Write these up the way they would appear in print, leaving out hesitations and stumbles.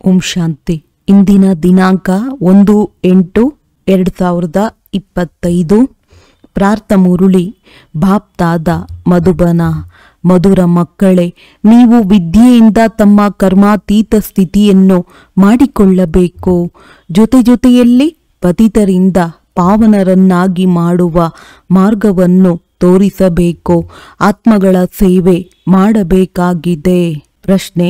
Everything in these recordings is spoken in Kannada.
ಓಂ ಶಾಂತಿ. ಇಂದಿನ ದಿನಾಂಕ 1/8/2025. ಪ್ರಾರ್ಥ ಮುರುಳಿ. ಬಾಪ್ತಾದ ಮಧುಬನ. ಮಧುರ ಮಕ್ಕಳೇ, ನೀವು ವಿದ್ಯೆಯಿಂದ ತಮ್ಮ ಕರ್ಮಾತೀತ ಸ್ಥಿತಿಯನ್ನು ಮಾಡಿಕೊಳ್ಳಬೇಕು. ಜೊತೆಯಲ್ಲಿ ಪತಿತರಿಂದ ಪಾವನರನ್ನಾಗಿ ಮಾಡುವ ಮಾರ್ಗವನ್ನು ತೋರಿಸಬೇಕು. ಆತ್ಮಗಳ ಸೇವೆ ಮಾಡಬೇಕಾಗಿದೆ. ಪ್ರಶ್ನೆ: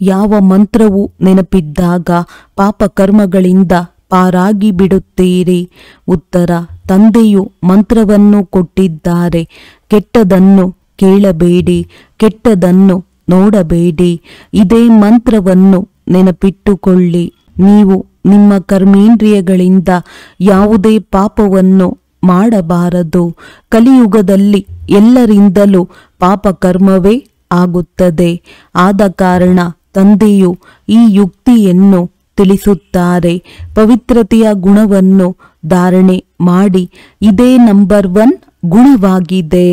ಯಾವ ಮಂತ್ರವು ನೆನಪಿದ್ದಾಗ ಪಾಪ ಕರ್ಮಗಳಿಂದ ಪಾರಾಗಿ ಬಿಡುತ್ತೀರಿ? ಉತ್ತರ: ತಂದೆಯು ಮಂತ್ರವನ್ನು ಕೊಟ್ಟಿದ್ದಾರೆ. ಕೆಟ್ಟದನ್ನು ಕೇಳಬೇಡಿ, ಕೆಟ್ಟದನ್ನು ನೋಡಬೇಡಿ. ಇದೇ ಮಂತ್ರವನ್ನು ನೆನಪಿಟ್ಟುಕೊಳ್ಳಿ. ನೀವು ನಿಮ್ಮ ಕರ್ಮೇಂದ್ರಿಯಗಳಿಂದ ಯಾವುದೇ ಪಾಪವನ್ನು ಮಾಡಬಾರದು. ಕಲಿಯುಗದಲ್ಲಿ ಎಲ್ಲರಿಂದಲೂ ಪಾಪ ಕರ್ಮವೇ ಆಗುತ್ತದೆ. ಆದ ಕಾರಣ ತಂದೆಯು ಈ ಯುಕ್ತಿಯನ್ನು ತಿಳಿಸುತ್ತಾರೆ. ಪವಿತ್ರತೆಯ ಗುಣವನ್ನು ಧಾರಣೆ ಮಾಡಿ. ಇದೇ ನಂಬರ್ 1 ಗುಣವಾಗಿದೆ.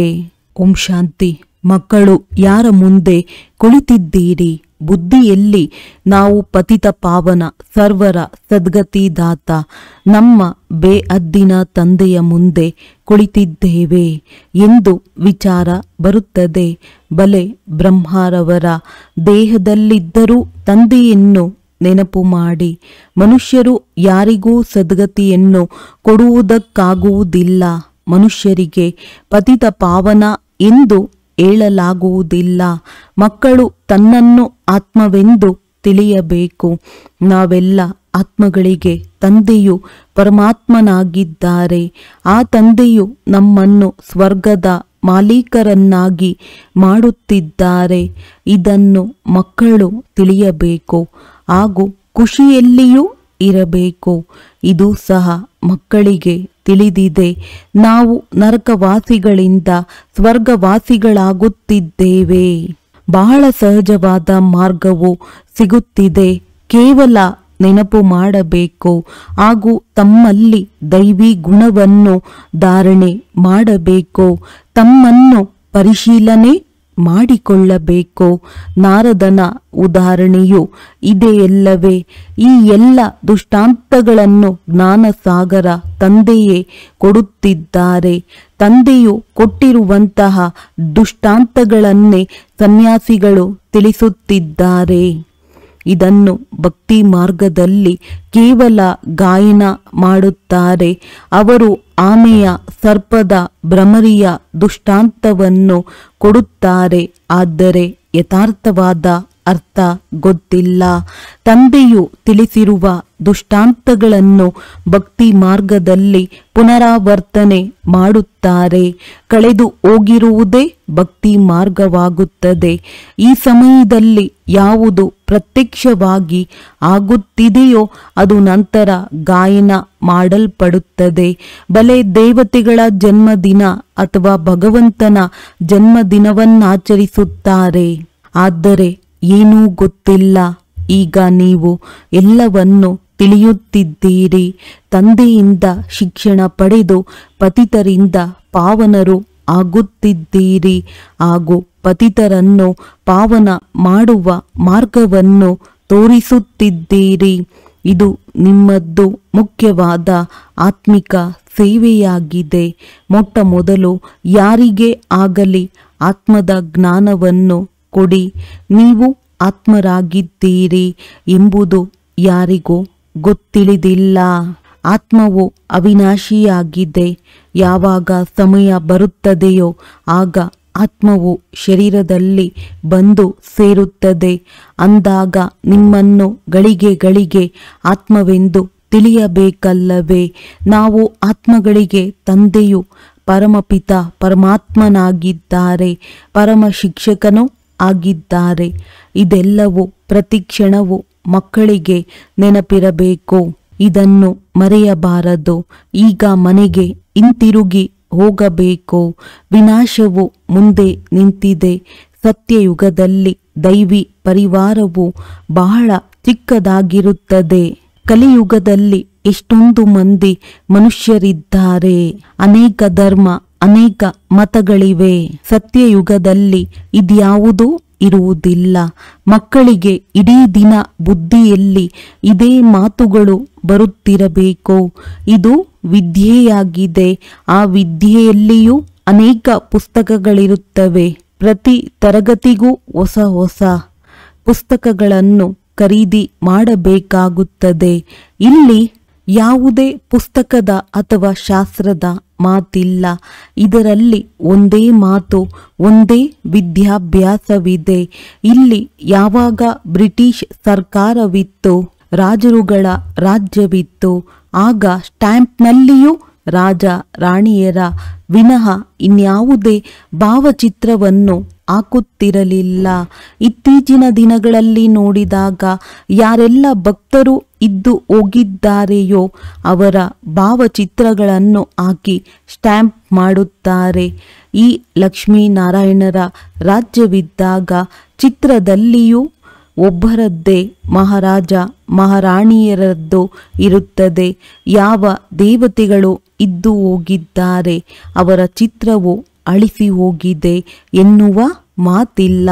ಓಂ ಶಾಂತಿ. ಮಕ್ಕಳು, ಯಾರ ಮುಂದೆ ಕುಳಿತಿದ್ದೀರಿ? ಬುದ್ಧಿಯಲ್ಲಿ ನಾವು ಪತಿತ ಪಾವನ ಸರ್ವರ ಸದ್ಗತಿದಾತ ನಮ್ಮ ಬೇಅದ್ದಿನ ತಂದೆಯ ಮುಂದೆ ಕುಳಿತಿದ್ದೇವೆ ಎಂದು ವಿಚಾರ ಬರುತ್ತದೆ. ಬಲೆ ಬ್ರಹ್ಮರವರ ದೇಹದಲ್ಲಿದ್ದರೂ ತಂದೆಯನ್ನು ನೆನಪು ಮಾಡಿ. ಮನುಷ್ಯರು ಯಾರಿಗೂ ಸದ್ಗತಿಯನ್ನು ಕೊಡುವುದಕ್ಕಾಗುವುದಿಲ್ಲ. ಮನುಷ್ಯರಿಗೆ ಪತಿತ ಪಾವನ ಎಂದು ಹೇಳಲಾಗುವುದಿಲ್ಲ. ಮಕ್ಕಳು ತನ್ನನ್ನು ಆತ್ಮವೆಂದು ತಿಳಿಯಬೇಕು. ನಾವೆಲ್ಲ ಆತ್ಮಗಳಿಗೆ ತಂದೆಯು ಪರಮಾತ್ಮನಾಗಿದ್ದಾರೆ. ಆ ತಂದೆಯು ನಮ್ಮನ್ನು ಸ್ವರ್ಗದ ಮಾಲೀಕರನ್ನಾಗಿ ಮಾಡುತ್ತಿದ್ದಾರೆ. ಇದನ್ನು ಮಕ್ಕಳು ತಿಳಿಯಬೇಕು ಹಾಗೂ ಖುಷಿಯಲ್ಲಿಯೂ ಇರಬೇಕು. ಇದು ಸಹ ಮಕ್ಕಳಿಗೆ ತಿಳಿದಿದೆ. ನಾವು ನರಕವಾಸಿಗಳಿಂದ ಸ್ವರ್ಗವಾಸಿಗಳಾಗುತ್ತಿದ್ದೇವೆ. ಬಹಳ ಸಹಜವಾದ ಮಾರ್ಗವು ಸಿಗುತ್ತಿದೆ. ಕೇವಲ ನೆನಪು ಮಾಡಬೇಕು ಹಾಗೂ ತಮ್ಮಲ್ಲಿ ದೈವಿ ಗುಣವನ್ನು ಧಾರಣೆ ಮಾಡಬೇಕು. ತಮ್ಮನ್ನು ಪರಿಶೀಲನೆ ಮಾಡಿಕೊಳ್ಳಬೇಕು. ನಾರದನ ಉದಾಹರಣೆಯು ಇದೆಯಲ್ಲವೇ? ಈ ಎಲ್ಲ ದುಷ್ಟಾಂತಗಳನ್ನು ಜ್ಞಾನಸಾಗರ ತಂದೆಯೇ ಕೊಡುತ್ತಿದ್ದಾರೆ. ತಂದೆಯು ಕೊಟ್ಟಿರುವಂತಹ ದುಷ್ಟಾಂತಗಳನ್ನೇ ಸನ್ಯಾಸಿಗಳು ತಿಳಿಸುತ್ತಿದ್ದಾರೆ. ಇದನ್ನು ಭಕ್ತಿ ಮಾರ್ಗದಲ್ಲಿ ಕೇವಲ ಗಾಯನ ಮಾಡುತ್ತಾರೆ. ಅವರು ಆಮೆಯ, ಸರ್ಪದ, ಭ್ರಮರಿಯ ದುಷ್ಟಾಂತವನ್ನು ಕೊಡುತ್ತಾರೆ. ಆದರೆ ಯಥಾರ್ಥವಾದ ಅರ್ಥ ಗೊತ್ತಿಲ್ಲ. ತಂದೆಯು ತಿಳಿಸಿರುವ ದುಷ್ಟಾಂತಗಳನ್ನು ಭಕ್ತಿ ಮಾರ್ಗದಲ್ಲಿ ಪುನರಾವರ್ತನೆ ಮಾಡುತ್ತಾರೆ. ಕಳೆದು ಹೋಗಿರುವುದೇ ಭಕ್ತಿ ಮಾರ್ಗವಾಗುತ್ತದೆ. ಈ ಸಮಯದಲ್ಲಿ ಯಾವುದು ಪ್ರತ್ಯಕ್ಷವಾಗಿ ಆಗುತ್ತಿದೆಯೋ ಅದು ನಂತರ ಗಾಯನ ಮಾಡಲ್ಪಡುತ್ತದೆ. ಬಲೆ ದೇವತೆಗಳ ಜನ್ಮದಿನ ಅಥವಾ ಭಗವಂತನ ಜನ್ಮದಿನವನ್ನಾಚರಿಸುತ್ತಾರೆ. ಆದರೆ ಏನೂ ಗೊತ್ತಿಲ್ಲ. ಈಗ ನೀವು ಎಲ್ಲವನ್ನು ತಿಳಿಯುತ್ತಿದ್ದೀರಿ. ತಂದೆಯಿಂದ ಶಿಕ್ಷಣ ಪಡೆದು ಪತಿತರಿಂದ ಪಾವನರು ಆಗುತ್ತಿದ್ದೀರಿ ಹಾಗೂ ಪತಿತರನ್ನು ಪಾವನ ಮಾಡುವ ಮಾರ್ಗವನ್ನು ತೋರಿಸುತ್ತಿದ್ದೀರಿ. ಇದು ನಿಮ್ಮದ್ದು ಮುಖ್ಯವಾದ ಆತ್ಮಿಕ ಸೇವೆಯಾಗಿದೆ. ಮೊಟ್ಟ ಮೊದಲು ಯಾರಿಗೇ ಆಗಲಿ ಆತ್ಮದ ಜ್ಞಾನವನ್ನು ಕೊಡಿ. ನೀವು ಆತ್ಮರಾಗಿದ್ದೀರಿ ಎಂಬುದು ಯಾರಿಗೂ ಗೊತ್ತಿಳಿದಿಲ್ಲ. ಆತ್ಮವು ಅವಿನಾಶಿಯಾಗಿದೆ. ಯಾವಾಗ ಸಮಯ ಬರುತ್ತದೆಯೋ ಆಗ ಆತ್ಮವು ಶರೀರದಲ್ಲಿ ಬಂದು ಸೇರುತ್ತದೆ. ಅಂದಾಗ ನಿಮ್ಮನ್ನು ಗಳಿಗೆ ಆತ್ಮವೆಂದು ತಿಳಿಯಬೇಕಲ್ಲವೇ? ನಾವು ಆತ್ಮಗಳಿಗೆ ತಂದೆಯು ಪರಮಪಿತ ಪರಮಾತ್ಮನಾಗಿದ್ದಾರೆ, ಪರಮ ಶಿಕ್ಷಕನೂ ಆಗಿದ್ದಾರೆ. ಇದೆಲ್ಲವೂ ಪ್ರತಿಕ್ಷಣವೂ ಮಕ್ಕಳಿಗೆ ನೆನಪಿರಬೇಕು. ಇದನ್ನು ಮರೆಯಬಾರದು. ಈಗ ಮನೆಗೆ ಹಿಂತಿರುಗಿ ಹೋಗಬೇಕು. ವಿನಾಶವು ಮುಂದೆ ನಿಂತಿದೆ. ಸತ್ಯಯುಗದಲ್ಲಿ ದೈವಿ ಪರಿವಾರವು ಬಹಳ ಚಿಕ್ಕದಾಗಿರುತ್ತದೆ. ಕಲಿಯುಗದಲ್ಲಿ ಎಷ್ಟೊಂದು ಮಂದಿ ಮನುಷ್ಯರಿದ್ದಾರೆ. ಅನೇಕ ಧರ್ಮ, ಅನೇಕ ಮತಗಳಿವೆ. ಸತ್ಯಯುಗದಲ್ಲಿ ಇದ್ಯಾವುದೂ ಇರುವುದಿಲ್ಲ. ಮಕ್ಕಳಿಗೆ ಇಡೀ ದಿನ ಬುದ್ಧಿಯಲ್ಲಿ ಇದೇ ಮಾತುಗಳು ಬರುತ್ತಿರಬೇಕು. ಇದು ವಿದ್ಯೆಯಾಗಿದೆ. ಆ ವಿದ್ಯೆಯಲ್ಲಿಯೂ ಅನೇಕ ಪುಸ್ತಕಗಳಿರುತ್ತವೆ. ಪ್ರತಿ ತರಗತಿಗೂ ಹೊಸ ಹೊಸ ಪುಸ್ತಕಗಳನ್ನು ಖರೀದಿ ಮಾಡಬೇಕಾಗುತ್ತದೆ. ಇಲ್ಲಿ ಯಾವುದೇ ಪುಸ್ತಕದ ಅಥವಾ ಶಾಸ್ತ್ರದ ಮಾತಿಲ್ಲ. ಇದರಲ್ಲಿ ಒಂದೇ ಮಾತು, ಒಂದೇ ವಿದ್ಯಾಭ್ಯಾಸವಿದೆ. ಇಲ್ಲಿ ಯಾವಾಗ ಬ್ರಿಟಿಷ್ ಸರ್ಕಾರವಿತ್ತು, ರಾಜರುಗಳ ರಾಜ್ಯವಿತ್ತು, ಆಗ ಸ್ಟ್ಯಾಂಪ್ನಲ್ಲಿಯೂ ರಾಜ ರಾಣಿಯರ ವಿನಃ ಇನ್ಯಾವುದೇ ಭಾವಚಿತ್ರವನ್ನು ಹಾಕುತ್ತಿರಲಿಲ್ಲ. ಇತ್ತೀಚಿನ ದಿನಗಳಲ್ಲಿ ನೋಡಿದಾಗ ಯಾರೆಲ್ಲ ಭಕ್ತರು ಇದ್ದು ಹೋಗಿದ್ದಾರೆಯೋ ಅವರ ಭಾವಚಿತ್ರಗಳನ್ನು ಹಾಕಿ ಸ್ಟ್ಯಾಂಪ್ ಮಾಡುತ್ತಾರೆ. ಈ ಲಕ್ಷ್ಮೀನಾರಾಯಣರ ರಾಜ್ಯವಿದ್ದಾಗ ಚಿತ್ರದಲ್ಲಿಯೂ ಒಬ್ಬರದ್ದೇ ಮಹಾರಾಜ ಮಹಾರಾಣಿಯರದ್ದು ಇರುತ್ತದೆ. ಯಾವ ದೇವತೆಗಳು ಇದ್ದು ಹೋಗಿದ್ದಾರೆ ಅವರ ಚಿತ್ರವು ಅಳಿಸಿ ಹೋಗಿದೆ ಎನ್ನುವ ಮಾತಿಲ್ಲ.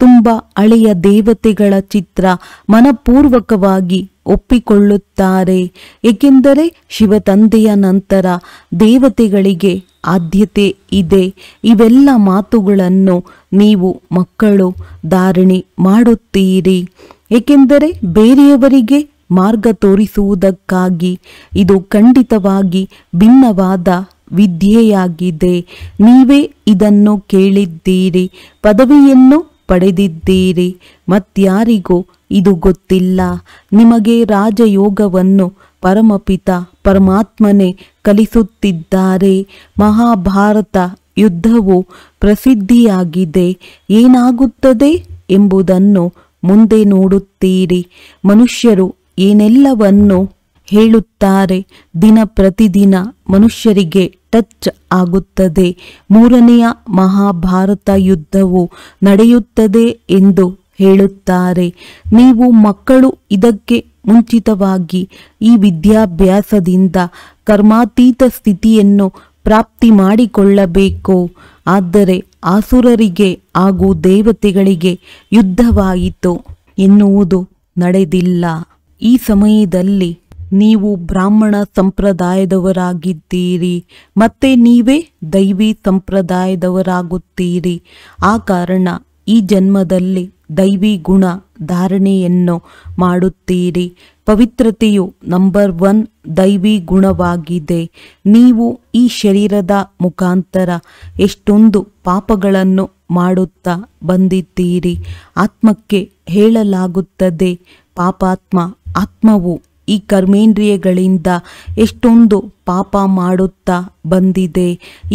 ತುಂಬ ಹಳೆಯ ದೇವತೆಗಳ ಚಿತ್ರ ಮನಪೂರ್ವಕವಾಗಿ ಒಪ್ಪಿಕೊಳ್ಳುತ್ತಾರೆ. ಏಕೆಂದರೆ ಶಿವತಂದೆಯ ನಂತರ ದೇವತೆಗಳಿಗೆ ಆದ್ಯತೆ ಇದೆ. ಇವೆಲ್ಲ ಮಾತುಗಳನ್ನು ನೀವು ಮಕ್ಕಳು ಧಾರಣೆ ಮಾಡುತ್ತೀರಿ. ಏಕೆಂದರೆ ಬೇರೆಯವರಿಗೆ ಮಾರ್ಗ ತೋರಿಸುವುದಕ್ಕಾಗಿ. ಇದು ಖಂಡಿತವಾಗಿ ಭಿನ್ನವಾದ ವಿದ್ಯೆಯಾಗಿದೆ. ನೀವೇ ಇದನ್ನು ಕೇಳಿದ್ದೀರಿ, ಪದವಿಯನ್ನು ಪಡೆದಿದ್ದೀರಿ. ಮತ್ಯಾರಿಗೂ ಇದು ಗೊತ್ತಿಲ್ಲ. ನಿಮಗೆ ರಾಜಯೋಗವನ್ನು ಪರಮಪಿತ ಪರಮಾತ್ಮನೇ ಕಲಿಸುತ್ತಿದ್ದಾರೆ. ಮಹಾಭಾರತ ಯುದ್ಧವು ಪ್ರಸಿದ್ಧಿಯಾಗಿದೆ. ಏನಾಗುತ್ತದೆ ಎಂಬುದನ್ನು ಮುಂದೆ ನೋಡುತ್ತೀರಿ. ಮನುಷ್ಯರು ಏನೆಲ್ಲವನ್ನು ಹೇಳುತ್ತಾರೆ. ದಿನ ಪ್ರತಿದಿನ ಮನುಷ್ಯರಿಗೆ ಟಚ್ ಆಗುತ್ತದೆ. ಮೂರನೆಯ ಮಹಾಭಾರತ ಯುದ್ಧವು ನಡೆಯುತ್ತದೆ ಎಂದು ಹೇಳುತ್ತಾರೆ. ನೀವು ಮಕ್ಕಳು ಇದಕ್ಕೆ ಮುಂಚಿತವಾಗಿ ಈ ವಿದ್ಯಾಭ್ಯಾಸದಿಂದ ಕರ್ಮಾತೀತ ಸ್ಥಿತಿಯನ್ನು ಪ್ರಾಪ್ತಿ ಮಾಡಿಕೊಳ್ಳಬೇಕು. ಆದರೆ ಆಸುರರಿಗೆ ಹಾಗೂ ದೇವತೆಗಳಿಗೆ ಯುದ್ಧವಾಯಿತು ಎನ್ನುವುದು ನಡೆದಿಲ್ಲ. ಈ ಸಮಯದಲ್ಲಿ ನೀವು ಬ್ರಾಹ್ಮಣ ಸಂಪ್ರದಾಯದವರಾಗಿದ್ದೀರಿ, ಮತ್ತೆ ನೀವೇ ದೈವಿ ಸಂಪ್ರದಾಯದವರಾಗುತ್ತೀರಿ. ಆ ಕಾರಣ ಈ ಜನ್ಮದಲ್ಲಿ ದೈವಿ ಗುಣ ಧಾರಣೆಯನ್ನು ಮಾಡುತ್ತೀರಿ. ಪವಿತ್ರತೆಯು ನಂಬರ್ 1 ದೈವಿ ಗುಣವಾಗಿದೆ. ನೀವು ಈ ಶರೀರದ ಮುಖಾಂತರ ಎಷ್ಟೊಂದು ಪಾಪಗಳನ್ನು ಮಾಡುತ್ತಾ ಬಂದಿದ್ದೀರಿ. ಆತ್ಮಕ್ಕೆ ಹೇಳಲಾಗುತ್ತದೆ, ಪಾಪಾತ್ಮ ಆತ್ಮವು ಈ ಕರ್ಮೇಂದ್ರಿಯಗಳಿಂದ ಎಷ್ಟೊಂದು ಪಾಪ ಮಾಡುತ್ತಾ ಬಂದಿದೆ.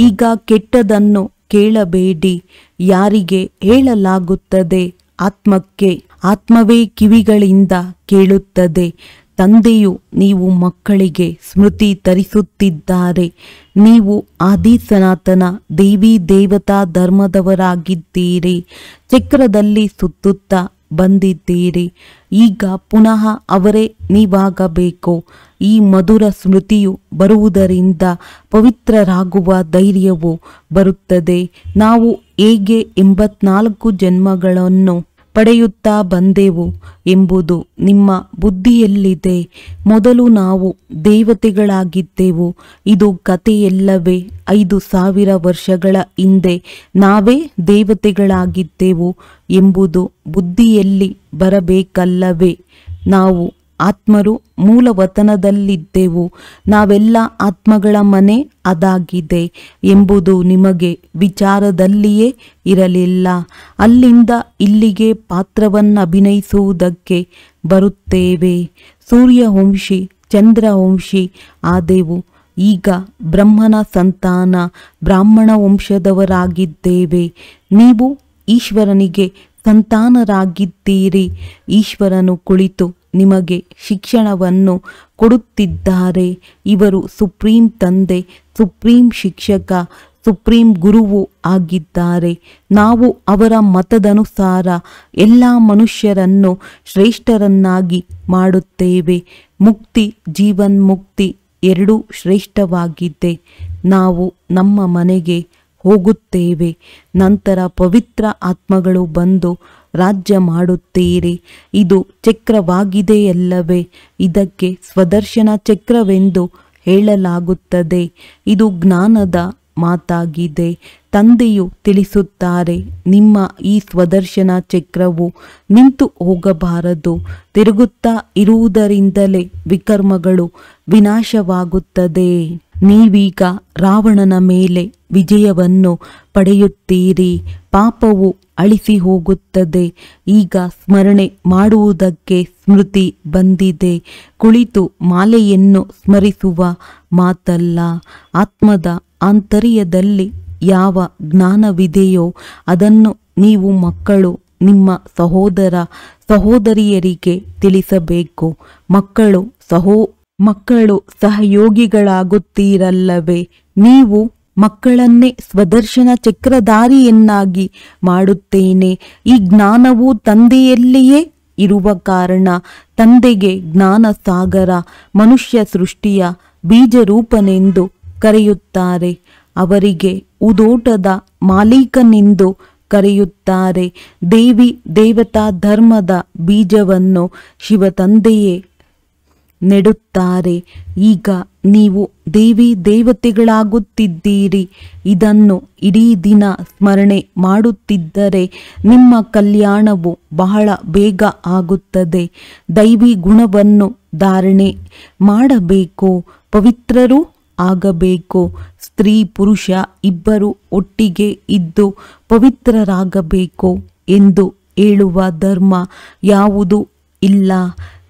ಈಗ ಕೆಟ್ಟದನ್ನು ಕೇಳಬೇಡಿ. ಯಾರಿಗೆ ಹೇಳಲಾಗುತ್ತದೆ? ಆತ್ಮಕ್ಕೆ. ಆತ್ಮವೇ ಕಿವಿಗಳಿಂದ ಕೇಳುತ್ತದೆ. ತಂದೆಯು ನೀವು ಮಕ್ಕಳಿಗೆ ಸ್ಮೃತಿ ತರಿಸುತ್ತಿದ್ದಾರೆ. ನೀವು ಆದಿ ಸನಾತನ ದೇವಿ ದೇವತಾ ಧರ್ಮದವರಾಗಿದ್ದೀರಿ. ಚಕ್ರದಲ್ಲಿ ಸುತ್ತುತ್ತಾ ಬಂದಿದ್ದೀರಿ. ಈಗ ಪುನಃ ಅವರೇ ನೀವಾಗಬೇಕು. ಈ ಮಧುರ ಸ್ಮೃತಿಯು ಬರುವುದರಿಂದ ಪವಿತ್ರರಾಗುವ ಧೈರ್ಯವು ಬರುತ್ತದೆ. ನಾವು ಹೇಗೆ 84 ಜನ್ಮಗಳನ್ನು ಪಡೆಯುತ್ತಾ ಬಂದೆವು ಎಂಬುದು ನಿಮ್ಮ ಬುದ್ಧಿಯಲ್ಲಿದೆ. ಮೊದಲು ನಾವು ದೇವತೆಗಳಾಗಿದ್ದೆವು. ಇದು ಕಥೆಯಲ್ಲವೇ? 5000 ವರ್ಷಗಳ ಹಿಂದೆ ನಾವೇ ದೇವತೆಗಳಾಗಿದ್ದೆವು ಎಂಬುದು ಬುದ್ಧಿಯಲ್ಲಿ ಬರಬೇಕಲ್ಲವೇ? ನಾವು ಆತ್ಮರು ಮೂಲವತನದಲ್ಲಿದ್ದೆವು. ನಾವೆಲ್ಲ ಆತ್ಮಗಳ ಮನೆ ಅದಾಗಿದೆ ಎಂಬುದು ನಿಮಗೆ ವಿಚಾರದಲ್ಲಿಯೇ ಇರಲಿಲ್ಲ. ಅಲ್ಲಿಂದ ಇಲ್ಲಿಗೆ ಪಾತ್ರವನ್ನಭಿನಯಿಸುವುದಕ್ಕೆ ಬರುತ್ತೇವೆ. ಸೂರ್ಯವಂಶಿ ಚಂದ್ರವಂಶಿ ಆದೆವು. ಈಗ ಬ್ರಹ್ಮನ ಸಂತಾನ ಬ್ರಾಹ್ಮಣ ವಂಶದವರಾಗಿದ್ದೇವೆ. ನೀವು ಈಶ್ವರನಿಗೆ ಸಂತಾನರಾಗಿದ್ದೀರಿ. ಈಶ್ವರನು ಕುಳಿತು ನಿಮಗೆ ಶಿಕ್ಷಣವನ್ನು ಕೊಡುತ್ತಿದ್ದಾರೆ. ಇವರು ಸುಪ್ರೀಂ ತಂದೆ, ಸುಪ್ರೀಂ ಶಿಕ್ಷಕ, ಸುಪ್ರೀಂ ಗುರುವು ಆಗಿದ್ದಾರೆ. ನಾವು ಅವರ ಮತದನುಸಾರ ಎಲ್ಲ ಮನುಷ್ಯರನ್ನು ಶ್ರೇಷ್ಠರನ್ನಾಗಿ ಮಾಡುತ್ತೇವೆ. ಮುಕ್ತಿ, ಜೀವನ್ಮುಕ್ತಿ ಎರಡೂ ಶ್ರೇಷ್ಠವಾಗಿದೆ. ನಾವು ನಮ್ಮ ಮನೆಗೆ ಹೋಗುತ್ತೇವೆ. ನಂತರ ಪವಿತ್ರ ಆತ್ಮಗಳು ಬಂದು ರಾಜ್ಯ ಮಾಡುತ್ತೀರಿ. ಇದು ಚಕ್ರವಾಗಿದೆಯಲ್ಲವೇ? ಇದಕ್ಕೆ ಸ್ವದರ್ಶನ ಚಕ್ರವೆಂದು ಹೇಳಲಾಗುತ್ತದೆ. ಇದು ಜ್ಞಾನದ ಮಾತಾಗಿದೆ. ತಂದೆಯು ತಿಳಿಸುತ್ತಾರೆ, ನಿಮ್ಮ ಈ ಸ್ವದರ್ಶನ ಚಕ್ರವು ನಿಂತು ಹೋಗಬಾರದು. ತಿರುಗುತ್ತಾ ಇರುವುದರಿಂದಲೇ ವಿಕರ್ಮಗಳು ವಿನಾಶವಾಗುತ್ತದೆ. ನೀವೀಗ ರಾವಣನ ಮೇಲೆ ವಿಜಯವನ್ನು ಪಡೆಯುತ್ತೀರಿ. ಪಾಪವು ಅಳಿಸಿ ಹೋಗುತ್ತದೆ. ಈಗ ಸ್ಮರಣೆ ಮಾಡುವುದಕ್ಕೆ ಸ್ಮೃತಿ ಬಂದಿದೆ. ಕುಳಿತು ಮಾಲೆಯನ್ನು ಸ್ಮರಿಸುವ ಮಾತಲ್ಲ. ಆತ್ಮದ ಆಂತರ್ಯದಲ್ಲಿ ಯಾವ ಜ್ಞಾನವಿದೆಯೋ ಅದನ್ನು ನೀವು ಮಕ್ಕಳು ನಿಮ್ಮ ಸಹೋದರ ಸಹೋದರಿಯರಿಗೆ ತಿಳಿಸಬೇಕು. ಮಕ್ಕಳು ಸಹಯೋಗಿಗಳಾಗುತ್ತೀರಲ್ಲವೇ? ನೀವು ಮಕ್ಕಳನ್ನೇ ಸ್ವದರ್ಶನ ಚಕ್ರಧಾರಿಯನ್ನಾಗಿ ಮಾಡುತ್ತೇನೆ. ಈ ಜ್ಞಾನವು ತಂದೆಯಲ್ಲಿಯೇ ಇರುವ ಕಾರಣ ತಂದೆಗೆ ಜ್ಞಾನ ಸಾಗರ, ಮನುಷ್ಯ ಸೃಷ್ಟಿಯ ಬೀಜರೂಪನೆಂದು ಕರೆಯುತ್ತಾರೆ. ಅವರಿಗೆ ಉದೋಟದ ಮಾಲೀಕನೆಂದು ಕರೆಯುತ್ತಾರೆ. ದೇವಿ ದೇವತಾ ಧರ್ಮದ ಬೀಜವನ್ನು ಶಿವತಂದೆಯೇ ನೆಡುತ್ತಾರೆ. ಈಗ ನೀವು ದೇವಿ ದೇವತೆಗಳಾಗುತ್ತಿದ್ದೀರಿ. ಇದನ್ನು ಇಡೀ ದಿನ ಸ್ಮರಣೆ ಮಾಡುತ್ತಿದ್ದರೆ ನಿಮ್ಮ ಕಲ್ಯಾಣವು ಬಹಳ ಬೇಗ ಆಗುತ್ತದೆ. ದೈವಿ ಗುಣವನ್ನು ಧಾರಣೆ ಮಾಡಬೇಕು, ಪವಿತ್ರರೂ ಆಗಬೇಕು. ಸ್ತ್ರೀ ಪುರುಷ ಇಬ್ಬರು ಒಟ್ಟಿಗೆ ಇದ್ದು ಪವಿತ್ರರಾಗಬೇಕು ಎಂದು ಹೇಳುವ ಧರ್ಮ ಯಾವುದೂ ಇಲ್ಲ.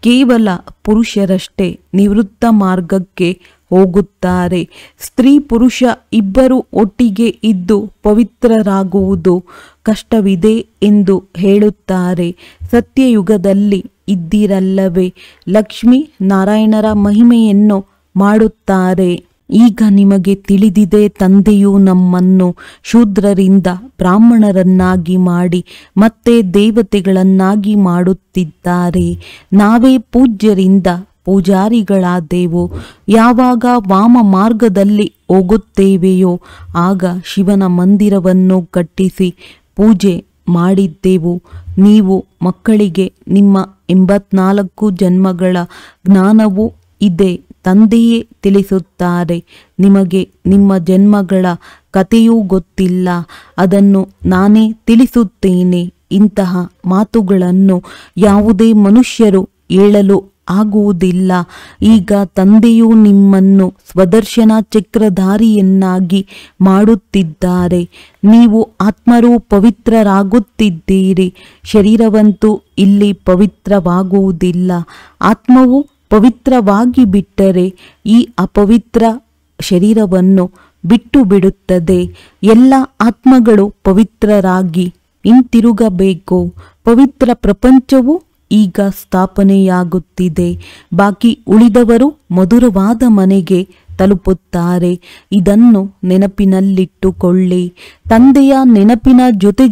ಕೇವಲ ಪುರುಷರಷ್ಟೇ ನಿವೃತ್ತ ಮಾರ್ಗಕ್ಕೆ ಹೋಗುತ್ತಾರೆ. ಸ್ತ್ರೀ ಪುರುಷ ಇಬ್ಬರು ಒಟ್ಟಿಗೆ ಇದ್ದು ಪವಿತ್ರರಾಗುವುದು ಕಷ್ಟವಿದೆ ಎಂದು ಹೇಳುತ್ತಾರೆ. ಸತ್ಯಯುಗದಲ್ಲಿ ಇದ್ದಿರಲ್ಲವೇ? ಲಕ್ಷ್ಮೀ ನಾರಾಯಣರ ಮಹಿಮೆಯನ್ನು ಮಾಡುತ್ತಾರೆ. ಈಗ ನಿಮಗೆ ತಿಳಿದಿದೆ, ತಂದೆಯು ನಮ್ಮನ್ನು ಶೂದ್ರರಿಂದ ಬ್ರಾಹ್ಮಣರನ್ನಾಗಿ ಮಾಡಿ ಮತ್ತೆ ದೇವತೆಗಳನ್ನಾಗಿ ಮಾಡುತ್ತಿದ್ದಾರೆ. ನಾವೇ ಪೂಜ್ಯರಿಂದ ಪೂಜಾರಿಗಳಾದೆವು. ಯಾವಾಗ ವಾಮ ಮಾರ್ಗದಲ್ಲಿ ಹೋಗುತ್ತೇವೆಯೋ ಆಗ ಶಿವನ ಮಂದಿರವನ್ನು ಕಟ್ಟಿಸಿ ಪೂಜೆ ಮಾಡಿದ್ದೆವು. ನೀವು ಮಕ್ಕಳಿಗೆ ನಿಮ್ಮ 84 ಜನ್ಮಗಳ ಜ್ಞಾನವೂ ಇದೆ. ತಂದೆಯೇ ತಿಳಿಸುತ್ತಾರೆ. ನಿಮಗೆ ನಿಮ್ಮ ಜನ್ಮಗಳ ಕಥೆಯೂ ಗೊತ್ತಿಲ್ಲ, ಅದನ್ನು ನಾನೇ ತಿಳಿಸುತ್ತೇನೆ. ಇಂತಹ ಮಾತುಗಳನ್ನು ಯಾವುದೇ ಮನುಷ್ಯರು ಹೇಳಲು ಆಗುವುದಿಲ್ಲ. ಈಗ ತಂದೆಯು ನಿಮ್ಮನ್ನು ಸ್ವದರ್ಶನ ಚಕ್ರಧಾರಿಯನ್ನಾಗಿ ಮಾಡುತ್ತಿದ್ದಾರೆ. ನೀವು ಆತ್ಮರು ಪವಿತ್ರರಾಗುತ್ತಿದ್ದೀರಿ. ಶರೀರವಂತೂ ಇಲ್ಲಿ ಪವಿತ್ರವಾಗುವುದಿಲ್ಲ. ಆತ್ಮವು ಪವಿತ್ರವಾಗಿ ಬಿಟ್ಟರೆ ಈ ಅಪವಿತ್ರ ಶರೀರವನ್ನು ಬಿಟ್ಟು ಬಿಡುತ್ತದೆ. ಎಲ್ಲ ಆತ್ಮಗಳು ಪವಿತ್ರರಾಗಿ ಹಿಂತಿರುಗಬೇಕು. ಪವಿತ್ರ ಪ್ರಪಂಚವು ಈಗ ಸ್ಥಾಪನೆಯಾಗುತ್ತಿದೆ. ಬಾಕಿ ಉಳಿದವರು ಮಧುರವಾದ ಮನೆಗೆ ತಲುಪುತ್ತಾರೆ. ಇದನ್ನು ನೆನಪಿನಲ್ಲಿಟ್ಟುಕೊಳ್ಳಿ. ತಂದೆಯ ನೆನಪಿನ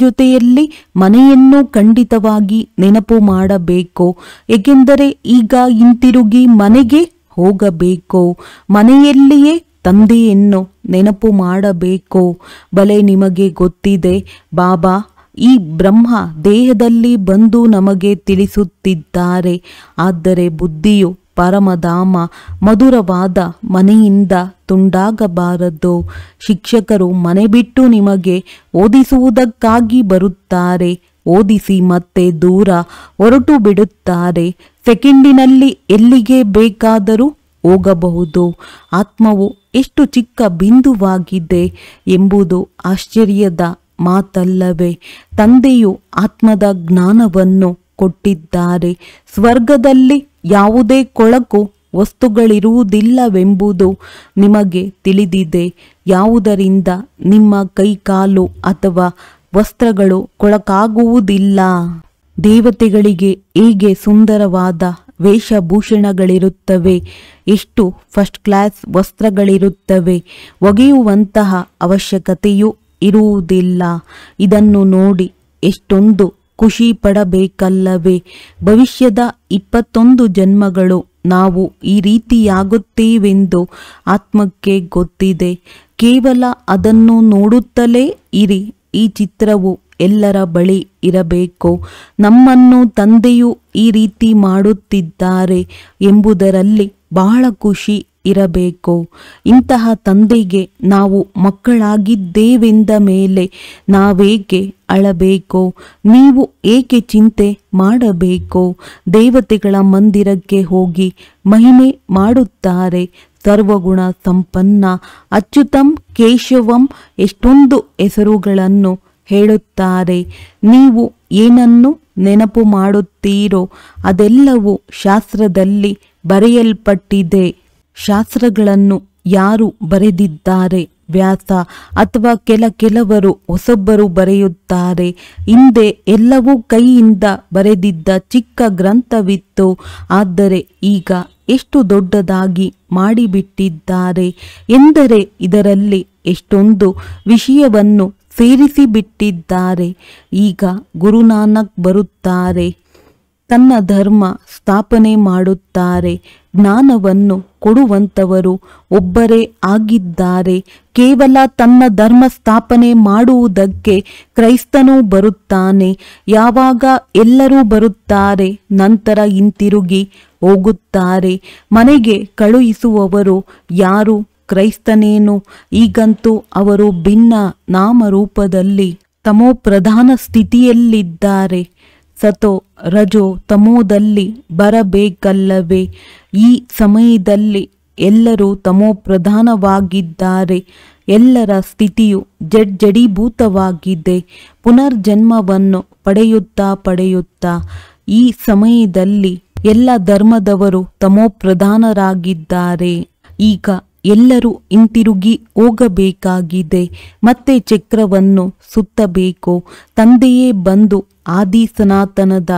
ಜೊತೆಯಲ್ಲಿ ಮನೆಯನ್ನು ಖಂಡಿತವಾಗಿ ನೆನಪು ಮಾಡಬೇಕು. ಏಕೆಂದರೆ ಈಗ ಹಿಂತಿರುಗಿ ಮನೆಗೆ ಹೋಗಬೇಕು. ಮನೆಯಲ್ಲಿಯೇ ತಂದೆಯನ್ನು ನೆನಪು ಮಾಡಬೇಕು. ಬಲೆ ನಿಮಗೆ ಗೊತ್ತಿದೆ, ಬಾಬಾ ಈ ಬ್ರಹ್ಮ ದೇಹದಲ್ಲಿ ಬಂದು ನಮಗೆ ತಿಳಿಸುತ್ತಿದ್ದಾರೆ. ಆದರೆ ಬುದ್ಧಿಯು ಪರಮಧಾಮ ಮಧುರವಾದ ಮನೆಯಿಂದ ತುಂಡಾಗಬಾರದು. ಶಿಕ್ಷಕರು ಮನೆ ಬಿಟ್ಟು ನಿಮಗೆ ಓದಿಸುವುದಕ್ಕಾಗಿ ಬರುತ್ತಾರೆ. ಓದಿಸಿ ಮತ್ತೆ ದೂರ ಹೊರಟು ಬಿಡುತ್ತಾರೆ. ಸೆಕೆಂಡಿನಲ್ಲಿ ಎಲ್ಲಿಗೆ ಬೇಕಾದರೂ ಹೋಗಬಹುದು. ಆತ್ಮವು ಎಷ್ಟು ಚಿಕ್ಕ ಬಿಂದುವಾಗಿದೆ ಎಂಬುದು ಆಶ್ಚರ್ಯದ ಮಾತಲ್ಲವೇ? ತಂದೆಯು ಆತ್ಮದ ಜ್ಞಾನವನ್ನು ಕೊಟ್ಟಿದ್ದಾರೆ. ಸ್ವರ್ಗದಲ್ಲಿ ಯಾವುದೇ ಕೊಳಕು ವಸ್ತುಗಳಿರುವುದಿಲ್ಲವೆಂಬುದು ನಿಮಗೆ ತಿಳಿದಿದೆ. ಯಾವುದರಿಂದ ನಿಮ್ಮ ಕೈಕಾಲು ಅಥವಾ ವಸ್ತ್ರಗಳು ಕೊಳಕಾಗುವುದಿಲ್ಲ. ದೇವತೆಗಳಿಗೆ ಹೇಗೆ ಸುಂದರವಾದ ವೇಷಭೂಷಣಗಳಿರುತ್ತವೆ, ಎಷ್ಟು ಫಸ್ಟ್ ಕ್ಲಾಸ್ ವಸ್ತ್ರಗಳಿರುತ್ತವೆ. ಒಗೆಯುವಂತಹ ಅವಶ್ಯಕತೆಯೂ ಇರುವುದಿಲ್ಲ. ಇದನ್ನು ನೋಡಿ ಎಷ್ಟೊಂದು ಖುಷಿ ಪಡಬೇಕಲ್ಲವೇ? ಭವಿಷ್ಯದ 21 ಜನ್ಮಗಳು ನಾವು ಈ ರೀತಿಯಾಗುತ್ತೇವೆಂದು ಆತ್ಮಕ್ಕೆ ಗೊತ್ತಿದೆ. ಕೇವಲ ಅದನ್ನು ನೋಡುತ್ತಲೇ ಇರಿ. ಈ ಚಿತ್ರವು ಎಲ್ಲರ ಬಳಿ ಇರಬೇಕು. ನಮ್ಮನ್ನು ತಂದೆಯು ಈ ರೀತಿ ಮಾಡುತ್ತಿದ್ದಾರೆ ಎಂಬುದರಲ್ಲಿ ಬಹಳ ಖುಷಿ ಇರಬೇಕು. ಇಂತಹ ತಂದೆಗೆ ನಾವು ಮಕ್ಕಳಾಗಿದ್ದೇವೆಂದ ಮೇಲೆ ನಾವೇಕೆ ಅಳಬೇಕು? ನೀವು ಏಕೆ ಚಿಂತೆ ಮಾಡಬೇಕು? ದೇವತೆಗಳ ಮಂದಿರಕ್ಕೆ ಹೋಗಿ ಮಹಿಮೆ ಮಾಡುತ್ತಾರೆ. ಸರ್ವಗುಣ ಸಂಪನ್ನ ಅಚ್ಯುತಂ ಕೇಶವಂ ಎಷ್ಟೊಂದು ಹೆಸರುಗಳನ್ನು ಹೇಳುತ್ತಾರೆ. ನೀವು ಏನನ್ನು ನೆನಪು ಮಾಡುತ್ತೀರೋ ಅದೆಲ್ಲವೂ ಶಾಸ್ತ್ರದಲ್ಲಿ ಬರೆಯಲ್ಪಟ್ಟಿದೆ. ಶಾಸ್ತ್ರಗಳನ್ನು ಯಾರು ಬರೆದಿದ್ದಾರೆ? ವ್ಯಾಸ ಅಥವಾ ಕೆಲವರು ಹೊಸೊಬ್ಬರು ಬರೆಯುತ್ತಾರೆ. ಹಿಂದೆ ಎಲ್ಲವೂ ಕೈಯಿಂದ ಬರೆದಿದ್ದ ಚಿಕ್ಕ ಗ್ರಂಥವಿತ್ತು. ಆದರೆ ಈಗ ಎಷ್ಟು ದೊಡ್ಡದಾಗಿ ಮಾಡಿಬಿಟ್ಟಿದ್ದಾರೆ ಎಂದರೆ ಇದರಲ್ಲಿ ಎಷ್ಟೊಂದು ವಿಷಯವನ್ನು ಸೇರಿಸಿಬಿಟ್ಟಿದ್ದಾರೆ. ಈಗ ಗುರುನಾನಕ್ ಬರುತ್ತಾರೆ, ತನ್ನ ಧರ್ಮ ಸ್ಥಾಪನೆ ಮಾಡುತ್ತಾರೆ. ಜ್ಞಾನವನ್ನು ಕೊಡುವಂಥವರು ಒಬ್ಬರೇ ಆಗಿದ್ದಾರೆ. ಕೇವಲ ತನ್ನ ಧರ್ಮ ಸ್ಥಾಪನೆ ಮಾಡುವುದಕ್ಕೆ ಕ್ರೈಸ್ತನೂ ಬರುತ್ತಾನೆ. ಯಾವಾಗ ಎಲ್ಲರೂ ಬರುತ್ತಾರೆ, ನಂತರ ಹಿಂತಿರುಗಿ ಹೋಗುತ್ತಾರೆ. ಮನೆಗೆ ಕಳುಹಿಸುವವರು ಯಾರು? ಕ್ರೈಸ್ತನೇನು? ಈಗಂತೂ ಅವರು ಭಿನ್ನ ನಾಮರೂಪದಲ್ಲಿ ತಮೋ ಪ್ರಧಾನ ಸ್ಥಿತಿಯಲ್ಲಿದ್ದಾರೆ. ಸತೋ ರಜೋ ತಮೋದಲ್ಲಿ ಬರಬೇಕಲ್ಲವೇ? ಈ ಸಮಯದಲ್ಲಿ ಎಲ್ಲರೂ ತಮೋ ಪ್ರಧಾನವಾಗಿದ್ದಾರೆ. ಎಲ್ಲರ ಸ್ಥಿತಿಯು ಜಡೀಭೂತವಾಗಿದೆ. ಪುನರ್ಜನ್ಮವನ್ನು ಪಡೆಯುತ್ತಾ ಈ ಸಮಯದಲ್ಲಿ ಎಲ್ಲ ಧರ್ಮದವರು ತಮೋ ಪ್ರಧಾನರಾಗಿದ್ದಾರೆ. ಈಗ ಎಲ್ಲರೂ ಹಿಂತಿರುಗಿ ಹೋಗಬೇಕಾಗಿದೆ. ಮತ್ತೆ ಚಕ್ರವನ್ನು ಸುತ್ತಬೇಕು. ತಂದೆಯೇ ಬಂದು ಆದಿ ಸನಾತನದ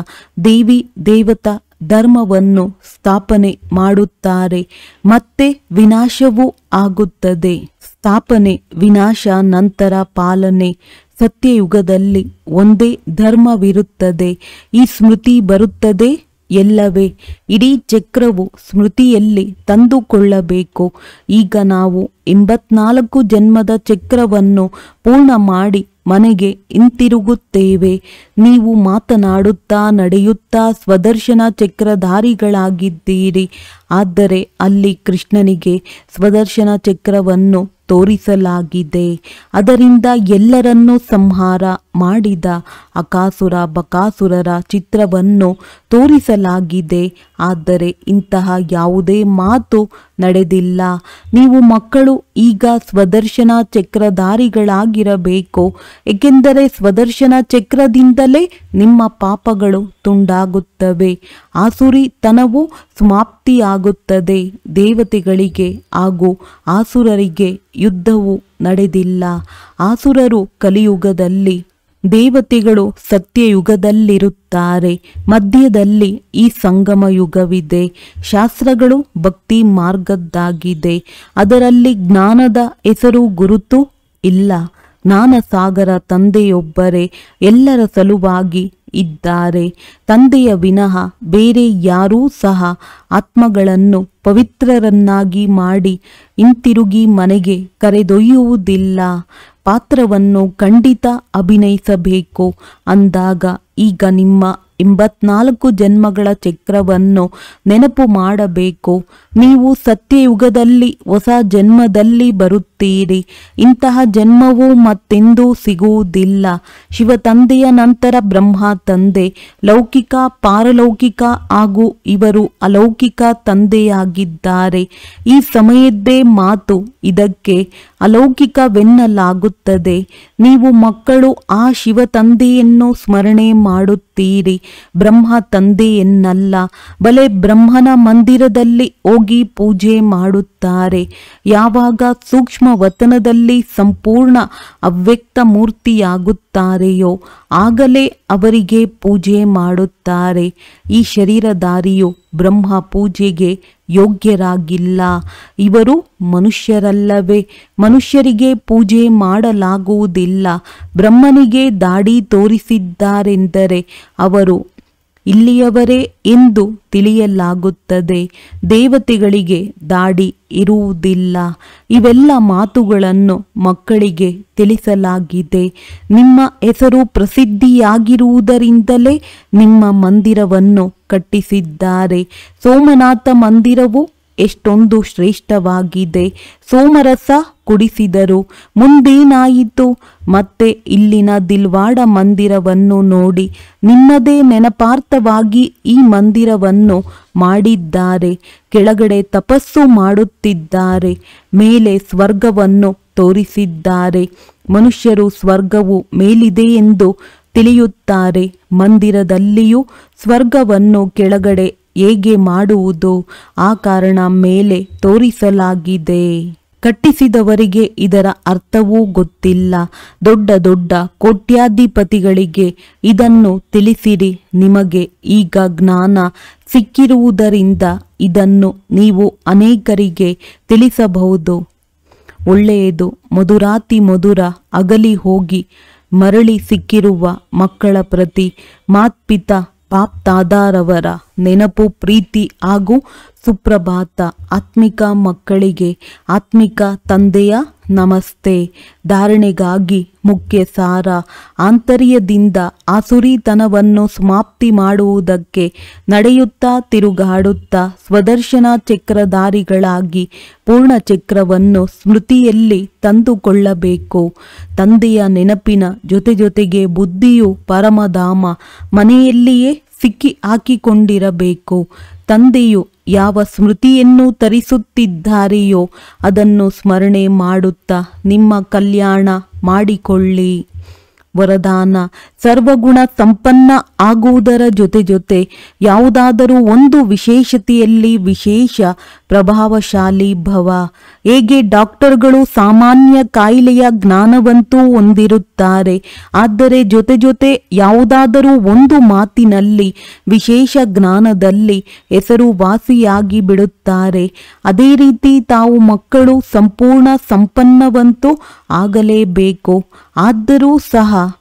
ದೇವಿ ದೇವತಾ ಧರ್ಮವನ್ನು ಸ್ಥಾಪನೆ ಮಾಡುತ್ತಾರೆ. ಮತ್ತೆ ವಿನಾಶವೂ ಆಗುತ್ತದೆ. ಸ್ಥಾಪನೆ, ವಿನಾಶ, ನಂತರ ಪಾಲನೆ. ಸತ್ಯಯುಗದಲ್ಲಿ ಒಂದೇ ಧರ್ಮವಿರುತ್ತದೆ. ಈ ಸ್ಮೃತಿ ಬರುತ್ತದೆ ಎಲ್ಲವೇ. ಇಡೀ ಚಕ್ರವು ಸ್ಮೃತಿಯಲ್ಲಿ ತಂದುಕೊಳ್ಳಬೇಕು. ಈಗ ನಾವು 84 ಜನ್ಮದ ಚಕ್ರವನ್ನು ಪೂರ್ಣ ಮಾಡಿ ಮನೆಗೆ ಹಿಂತಿರುಗುತ್ತೇವೆ. ನೀವು ಮಾತನಾಡುತ್ತಾ ನಡೆಯುತ್ತಾ ಸ್ವದರ್ಶನ ಚಕ್ರಧಾರಿಗಳಾಗಿದ್ದೀರಿ. ಆದರೆ ಅಲ್ಲಿ ಕೃಷ್ಣನಿಗೆ ಸ್ವದರ್ಶನ ಚಕ್ರವನ್ನು ತೋರಿಸಲಾಗಿದೆ. ಅದರಿಂದ ಎಲ್ಲರನ್ನೂ ಸಂಹಾರ ಮಾಡಿದ ಅಕಾಸುರ ಬಕಾಸುರರ ಚಿತ್ರವನ್ನು ತೋರಿಸಲಾಗಿದೆ. ಆದರೆ ಇಂತಹ ಯಾವುದೇ ಮಾತು ನಡೆದಿಲ್ಲ. ನೀವು ಮಕ್ಕಳು ಈಗ ಸ್ವದರ್ಶನ ಚಕ್ರಧಾರಿಗಳಾಗಿರಬೇಕು. ಏಕೆಂದರೆ ಸ್ವದರ್ಶನ ಚಕ್ರದಿಂದಲೇ ನಿಮ್ಮ ಪಾಪಗಳು ತುಂಡಾಗುತ್ತವೆ. ಆಸುರಿತನವು ಸಮಾಪ್ತಿಯಾಗುತ್ತದೆ. ದೇವತೆಗಳಿಗೆ ಹಾಗೂ ಆಸುರರಿಗೆ ಯುದ್ಧವು ನಡೆದಿಲ್ಲ. ಆಸುರರು ಕಲಿಯುಗದಲ್ಲಿ, ದೇವತೆಗಳು ಸತ್ಯಯುಗದಲ್ಲಿರುತ್ತಾರೆ. ಮಧ್ಯದಲ್ಲಿ ಈ ಸಂಗಮ ಯುಗವಿದೆ. ಶಾಸ್ತ್ರಗಳು ಭಕ್ತಿ ಮಾರ್ಗದ್ದಾಗಿದೆ. ಅದರಲ್ಲಿ ಜ್ಞಾನದ ಹೆಸರು ಗುರುತು ಇಲ್ಲ. ಜ್ಞಾನಸಾಗರ ತಂದೆಯೊಬ್ಬರೇ ಎಲ್ಲರ ಸಲುವಾಗಿ ಇದ್ದಾರೆ. ತಂದೆಯ ವಿನಃ ಬೇರೆ ಯಾರೂ ಸಹ ಆತ್ಮಗಳನ್ನು ಪವಿತ್ರರನ್ನಾಗಿ ಮಾಡಿ ಹಿಂತಿರುಗಿ ಮನೆಗೆ ಕರೆದೊಯ್ಯುವುದಿಲ್ಲ. ಪಾತ್ರವನ್ನು ಖಂಡಿತ ಅಭಿನಯಿಸಬೇಕು ಅಂದಾಗ ಈಗ ನಿಮ್ಮ 84 ಜನ್ಮಗಳ ಚಕ್ರವನ್ನು ನೆನಪು ಮಾಡಬೇಕು. ನೀವು ಸತ್ಯಯುಗದಲ್ಲಿ ಹೊಸ ಜನ್ಮದಲ್ಲಿ ಬರುತ್ತೀರಿ. ಇಂತಹ ಜನ್ಮವು ಮತ್ತೆಂದೂ ಸಿಗುವುದಿಲ್ಲ. ಶಿವ ತಂದೆಯ ನಂತರ ಬ್ರಹ್ಮ ತಂದೆ, ಲೌಕಿಕ, ಪಾರಲೌಕಿಕ ಹಾಗೂ ಇವರು ಅಲೌಕಿಕ ತಂದೆಯಾಗಿದ್ದಾರೆ. ಈ ಸಮಯದ್ದೇ ಮಾತು. ಇದಕ್ಕೆ ಅಲೌಕಿಕವೆನ್ನಲಾಗುತ್ತದೆ. ನೀವು ಮಕ್ಕಳು ಆ ಶಿವ ತಂದೆಯನ್ನು ಸ್ಮರಣೆ ಮಾಡುತ್ತೀರಿ, ಬ್ರಹ್ಮ ತಂದೆಯನ್ನಲ್ಲ. ಬಲೆ ಬ್ರಹ್ಮನ ಮಂದಿರದಲ್ಲಿ ಹೋಗಿ ಪೂಜೆ ಮಾಡುತ್ತಾರೆ. ಯಾವಾಗ ಸೂಕ್ಷ್ಮ ವತನದಲ್ಲಿ ಸಂಪೂರ್ಣ ಅವ್ಯಕ್ತ ಮೂರ್ತಿಯಾಗುತ್ತಾರೆಯೋ ಆಗಲೇ ಅವರಿಗೆ ಪೂಜೆ ಮಾಡುತ್ತಾರೆ. ಈ ಶರೀರಧಾರಿಯು ಬ್ರಹ್ಮ ಪೂಜೆಗೆ ಯೋಗ್ಯರಾಗಿಲ್ಲ. ಇವರು ಮನುಷ್ಯರಲ್ಲವೇ? ಮನುಷ್ಯರಿಗೆ ಪೂಜೆ ಮಾಡಲಾಗುವುದಿಲ್ಲ. ಬ್ರಹ್ಮನಿಗೆ ದಾಡಿ ತೋರಿಸಿದ್ದಾರೆಂದರೆ ಅವರು ಇಲ್ಲಿಯವರೇ ಎಂದು ತಿಳಿಯಲಾಗುತ್ತದೆ. ದೇವತೆಗಳಿಗೆ ದಾಡಿ ಇರುವುದಿಲ್ಲ. ಇವೆಲ್ಲ ಮಾತುಗಳನ್ನು ಮಕ್ಕಳಿಗೆ ತಿಳಿಸಲಾಗಿದೆ. ನಿಮ್ಮ ಹೆಸರು ಪ್ರಸಿದ್ಧಿಯಾಗಿರುವುದರಿಂದಲೇ ನಿಮ್ಮ ಮಂದಿರವನ್ನು ಕಟ್ಟಿಸಿದ್ದಾರೆ. ಸೋಮನಾಥ ಮಂದಿರವು ಎಷ್ಟೊಂದು ಶ್ರೇಷ್ಠವಾಗಿದೆ. ಸೋಮರಸ ಕುಡಿಸಿದರು. ಮುಂದೇನಾಯಿತು? ಮತ್ತೆ ಇಲ್ಲಿನ ದಿಲ್ವಾಡ ಮಂದಿರವನ್ನು ನೋಡಿ. ನಿಮ್ಮದೇ ನೆನಪಾರ್ಥವಾಗಿ ಈ ಮಂದಿರವನ್ನು ಮಾಡಿದ್ದಾರೆ. ಕೆಳಗಡೆ ತಪಸ್ಸು ಮಾಡುತ್ತಿದ್ದಾರೆ. ಮೇಲೆ ಸ್ವರ್ಗವನ್ನು ತೋರಿಸಿದ್ದಾರೆ. ಮನುಷ್ಯರು ಸ್ವರ್ಗವು ಮೇಲಿದೆ ಎಂದು ತಿಳಿಯುತ್ತಾರೆ. ಮಂದಿರದಲ್ಲಿಯೂ ಸ್ವರ್ಗವನ್ನು ಕೆಳಗಡೆ ಹೇಗೆ ಮಾಡುವುದು? ಆ ಕಾರಣ ಮೇಲೆ ತೋರಿಸಲಾಗಿದೆ. ಕಟ್ಟಿಸಿದವರಿಗೆ ಇದರ ಅರ್ಥವೂ ಗೊತ್ತಿಲ್ಲ. ದೊಡ್ಡ ದೊಡ್ಡ ಕೋಟ್ಯಾಧಿಪತಿಗಳಿಗೆ ಇದನ್ನು ತಿಳಿಸಿರಿ. ನಿಮಗೆ ಈಗ ಜ್ಞಾನ ಸಿಕ್ಕಿರುವುದರಿಂದ ಇದನ್ನು ನೀವು ಅನೇಕರಿಗೆ ತಿಳಿಸಬಹುದು. ಒಳ್ಳೆಯದು. ಮಧುರಾತಿ ಮಧುರ ಅಗಲಿ ಹೋಗಿ ಮರಳಿ ಸಿಕ್ಕಿರುವ ಮಕ್ಕಳ ಪ್ರತಿ ಮಾತ್ಪಿತಾ ಪಾಪ್ತಾದಾರವರ ನೆನಪು, ಪ್ರೀತಿ ಹಾಗೂ ಸುಪ್ರಭಾತ. ಆತ್ಮಿಕ ಮಕ್ಕಳಿಗೆ ಆತ್ಮಿಕ ತಂದೆಯ ನಮಸ್ತೆ. ಧಾರಣೆಗಾಗಿ ಮುಖ್ಯ ಸಾರ. ಆಂತರ್ಯದಿಂದ ಆಸುರಿತನವನ್ನು ಸಮಾಪ್ತಿ ಮಾಡುವುದಕ್ಕೆ ನಡೆಯುತ್ತಾ ತಿರುಗಾಡುತ್ತಾ ಸ್ವದರ್ಶನ ಚಕ್ರಧಾರಿಗಳಾಗಿ ಪೂರ್ಣ ಚಕ್ರವನ್ನು ಸ್ಮೃತಿಯಲ್ಲಿ ತಂದುಕೊಳ್ಳಬೇಕು. ತಂದೆಯ ನೆನಪಿನ ಜೊತೆಗೆ ಬುದ್ಧಿಯು ಪರಮಧಾಮ ಮನೆಯಲ್ಲಿಯೇ ಸಿಕ್ಕಿ ಹಾಕಿಕೊಂಡಿರಬೇಕು. ತಂದೆಯು ಯಾವ ಸ್ಮೃತಿಯನ್ನು ತರಿಸುತ್ತಿದ್ದಾರೆಯೋ ಅದನ್ನು ಸ್ಮರಣೆ ಮಾಡುತ್ತಾ ನಿಮ್ಮ ಕಲ್ಯಾಣ ಮಾಡಿಕೊಳ್ಳಿ. ವರದಾನ: ಸರ್ವಗುಣ ಸಂಪನ್ನ ಆಗುವುದರ ಜೊತೆ ಯಾವುದಾದರೂ ಒಂದು ವಿಶೇಷತೆಯಲ್ಲಿ ವಿಶೇಷ ಪ್ರಭಾವಶಾಲಿ ಭವ. ಹೇಗೆ ಡಾಕ್ಟರ್ಗಳು ಸಾಮಾನ್ಯ ಕಾಯಿಲೆಯ ಜ್ಞಾನವಂತೂ ಹೊಂದಿರುತ್ತಾರೆ, ಆದರೆ ಜೊತೆ ಯಾವುದಾದರೂ ಒಂದು ಮಾತಿನಲ್ಲಿ ವಿಶೇಷ ಜ್ಞಾನದಲ್ಲಿ ಹೆಸರುವಾಸಿಯಾಗಿ ಬಿಡುತ್ತಾರೆ. ಅದೇ ರೀತಿ ತಾವು ಮಕ್ಕಳು ಸಂಪೂರ್ಣ ಸಂಪನ್ನವಂತೂ ಆಗಲೇಬೇಕು. ಆದರೂ ಸಹ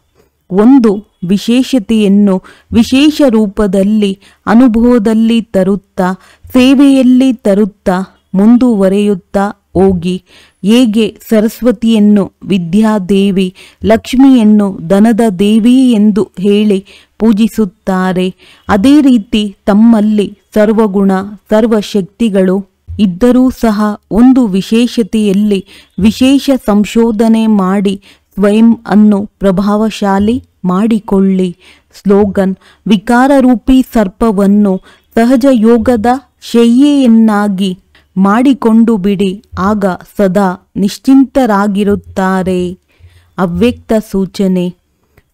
ಒಂದು ವಿಶೇಷತೆಯನ್ನು ವಿಶೇಷ ರೂಪದಲ್ಲಿ ಅನುಭವದಲ್ಲಿ ತರುತ್ತಾ ಸೇವೆಯಲ್ಲಿ ತರುತ್ತಾ ಮುಂದುವರೆಯುತ್ತಾ ಹೋಗಿ. ಹೇಗೆ ಸರಸ್ವತಿಯನ್ನು ವಿದ್ಯಾದೇವಿ, ಲಕ್ಷ್ಮಿಯನ್ನು ಧನದ ದೇವಿ ಎಂದು ಹೇಳಿ ಪೂಜಿಸುತ್ತಾರೆ, ಅದೇ ರೀತಿ ತಮ್ಮಲ್ಲಿ ಸರ್ವಗುಣ ಸರ್ವಶಕ್ತಿಗಳು ಇದ್ದರೂ ಸಹ ಒಂದು ವಿಶೇಷತೆಯಲ್ಲಿ ವಿಶೇಷ ಸಂಶೋಧನೆ ಮಾಡಿ ಸ್ವಯಂ ಅನ್ನು ಪ್ರಭಾವಶಾಲಿ ಮಾಡಿಕೊಳ್ಳಿ. ಸ್ಲೋಗನ್: ವಿಕಾರರೂಪಿ ಸರ್ಪವನ್ನು ಸಹಜ ಯೋಗದ ಶಯ್ಯೆಯನ್ನಾಗಿ ಮಾಡಿಕೊಂಡು ಬಿಡಿ, ಆಗ ಸದಾ ನಿಶ್ಚಿಂತರಾಗಿರುತ್ತಾರೆ. ಅವ್ಯಕ್ತ ಸೂಚನೆ: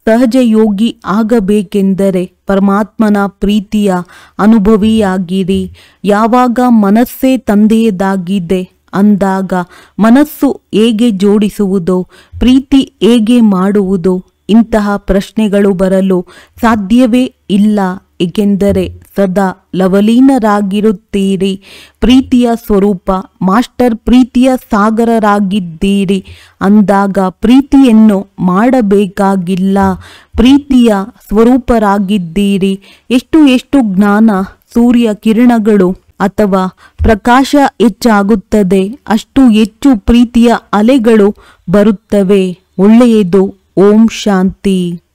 ಸಹಜ ಯೋಗಿ ಆಗಬೇಕೆಂದರೆ ಪರಮಾತ್ಮನ ಪ್ರೀತಿಯ ಅನುಭವಿಯಾಗಿರಿ. ಯಾವಾಗ ಮನಸ್ಸೇ ತಂದೆಯದಾಗಿದೆ ಅಂದಾಗ ಮನಸ್ಸು ಹೇಗೆ ಜೋಡಿಸುವುದು, ಪ್ರೀತಿ ಹೇಗೆ ಮಾಡುವುದು? ಇಂತಹ ಪ್ರಶ್ನೆಗಳು ಬರಲು ಸಾಧ್ಯವೇ ಇಲ್ಲ. ಏಕೆಂದರೆ ಸದಾ ಲವಲೀನರಾಗಿರುತ್ತೀರಿ. ಪ್ರೀತಿಯ ಸ್ವರೂಪ ಮಾಸ್ಟರ್ ಪ್ರೀತಿಯ ಸಾಗರರಾಗಿದ್ದೀರಿ ಅಂದಾಗ ಪ್ರೀತಿಯನ್ನು ಮಾಡಬೇಕಾಗಿಲ್ಲ. ಪ್ರೀತಿಯ ಸ್ವರೂಪರಾಗಿದ್ದೀರಿ. ಎಷ್ಟು ಜ್ಞಾನ ಸೂರ್ಯ ಕಿರಣಗಳು ಅಥವಾ ಪ್ರಕಾಶ ಹೆಚ್ಚಾಗುತ್ತದೆ, ಅಷ್ಟು ಹೆಚ್ಚು ಪ್ರೀತಿಯ ಅಲೆಗಳು ಬರುತ್ತವೆ. ಒಳ್ಳೆಯದು. ಓಂ ಶಾಂತಿ.